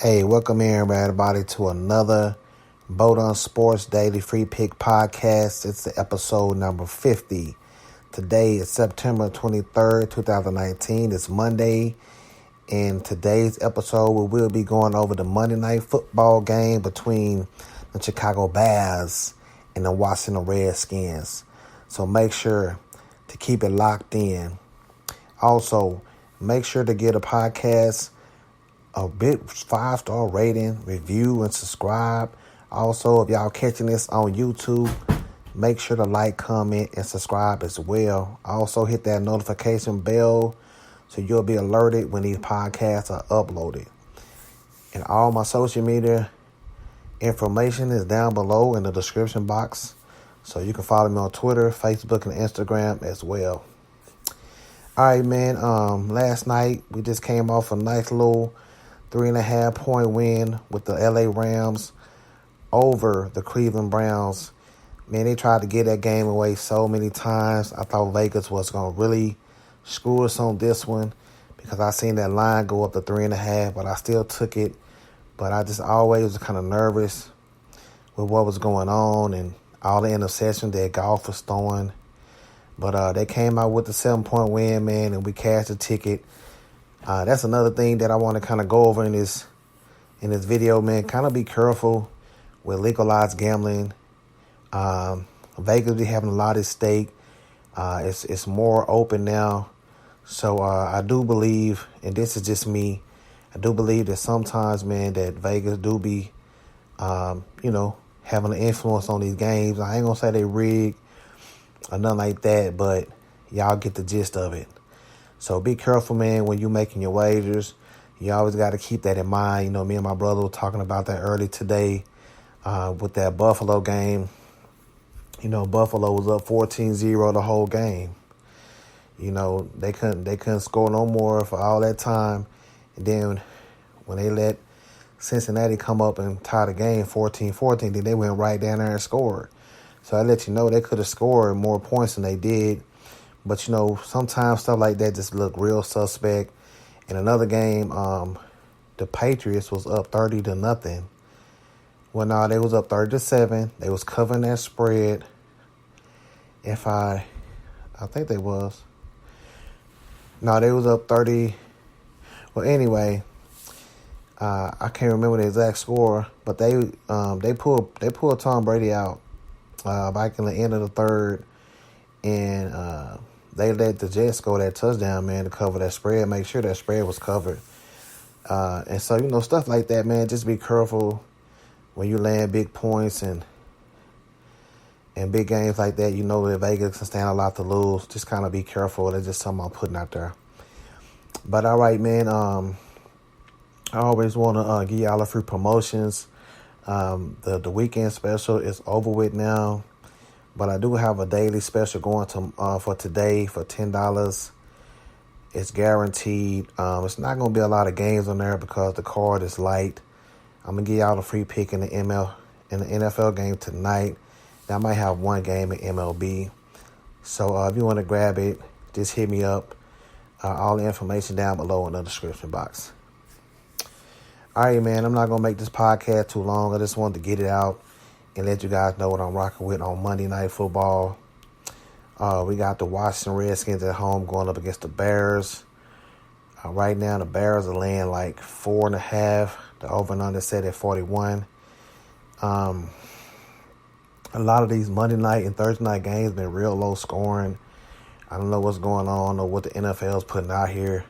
Hey, welcome everybody to another Boat on Sports Daily Free Pick podcast. It's the episode number 50. Today is September 23rd, 2019. It's Monday. In today's episode, we will be going over the Monday Night Football game between the Chicago Bears and the Washington Redskins. So make sure to keep it locked in. Also, make sure to get a podcast a bit 5-star rating, review, and subscribe. Also, if y'all catching this on YouTube, make sure to like, comment, and subscribe as well. Also, hit that notification bell so you'll be alerted when these podcasts are uploaded. And all my social media information is down below in the description box. So you can follow me on Twitter, Facebook, and Instagram as well. All right, man. Last night we just came off a nice little 3.5 point win with the LA Rams over the Cleveland Browns. Man, they tried to get that game away so many times. I thought Vegas was going to really screw us on this one because I seen that line go up to 3.5, but I still took it. But I just always was kind of nervous with what was going on and all the interceptions that Goff was throwing. But they came out with the 7-point win, man, and we cashed the ticket. That's another thing that I want to kind of go over in this video, man. Kind of be careful with legalized gambling. Vegas be having a lot at stake. It's more open now. So I do believe, and this is just me, I do believe that sometimes, man, that Vegas do be, having an influence on these games. I ain't going to say they rigged or nothing like that, but y'all get the gist of it. So be careful, man, when you're making your wagers. You always got to keep that in mind. You know, me and my brother were talking about that early today with that Buffalo game. You know, Buffalo was up 14-0 the whole game. You know, they couldn't score no more for all that time. And then when they let Cincinnati come up and tie the game 14-14, then they went right down there and scored. So I let you know they could have scored more points than they did. But, you know, sometimes stuff like that just look real suspect. In another game, the Patriots was up 30-0. Well, no, they was up 30-7. They was covering that spread. I think they was. No, they was up 30. Well, anyway, I can't remember the exact score, but they pulled Tom Brady out back in the end of the third, and they let the Jets score that touchdown, man, to cover that spread, make sure that spread was covered. And so, you know, stuff like that, man, just be careful when you land big points and big games like that. You know that Vegas can stand a lot to lose. Just kind of be careful. That's just something I'm putting out there. But, all right, man, I always want to give y'all a few promotions. The weekend special is over with now. But I do have a daily special going to for today for $10. It's guaranteed. It's not going to be a lot of games on there because the card is light. I'm going to give y'all a free pick in the NFL game tonight. I might have one game in MLB. So if you want to grab it, just hit me up. All the information down below in the description box. All right, man, I'm not going to make this podcast too long. I just wanted to get it out and let you guys know what I'm rocking with on Monday Night Football. We got the Washington Redskins at home going up against the Bears. Right now, the Bears are laying like 4.5. The over and under set at 41. A lot of these Monday night and Thursday night games been real low scoring. I don't know what's going on or what the NFL is putting out here.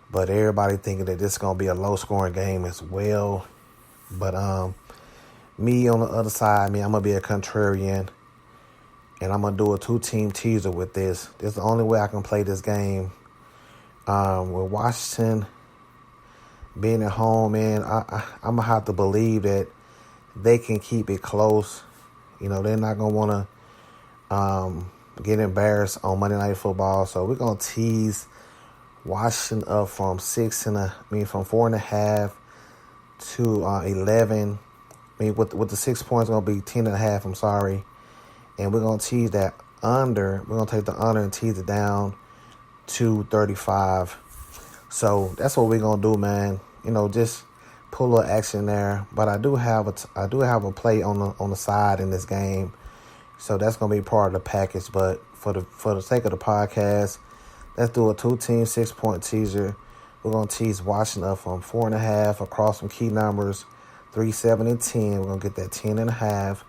But everybody thinking that this is going to be a low scoring game as well. But me on the other side, I'm going to be a contrarian. And I'm going to do a 2-team teaser with this. This is the only way I can play this game. With Washington being at home, man, I'm going to have to believe that they can keep it close. You know, they're not going to want to get embarrassed on Monday Night Football. So we're going to tease Washington up from 4.5 to 11. I mean, with the 6 points, going to be 10.5. I'm sorry. And we're going to tease that under. We're going to take the under and tease it down to 35. So that's what we're going to do, man. You know, just pull a little action there. But I do have a play on the side in this game, so that's gonna be part of the package. But for the sake of the podcast, let's do a 2-team 6-point teaser. We're gonna tease Washington from 4.5 across some key numbers, 3, 7, and 10. We're gonna get that 10.5.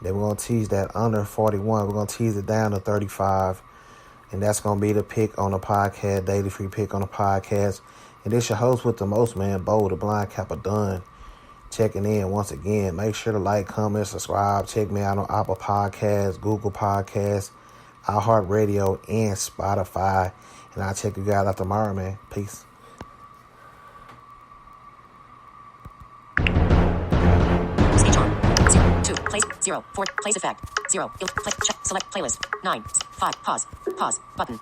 Then we're gonna tease that under 41. We're gonna tease it down to 35. And that's going to be the pick on the podcast, daily free pick on the podcast. And this your host with the most, man, Bo, the blind capper Dunn, checking in once again. Make sure to like, comment, subscribe. Check me out on Apple Podcasts, Google Podcasts, iHeartRadio, and Spotify. And I'll check you guys out tomorrow, man. Peace. Speech on. 0, 2, place, 0, 4, place effect, 0, play, check, select playlist, 9, 5, pause, button.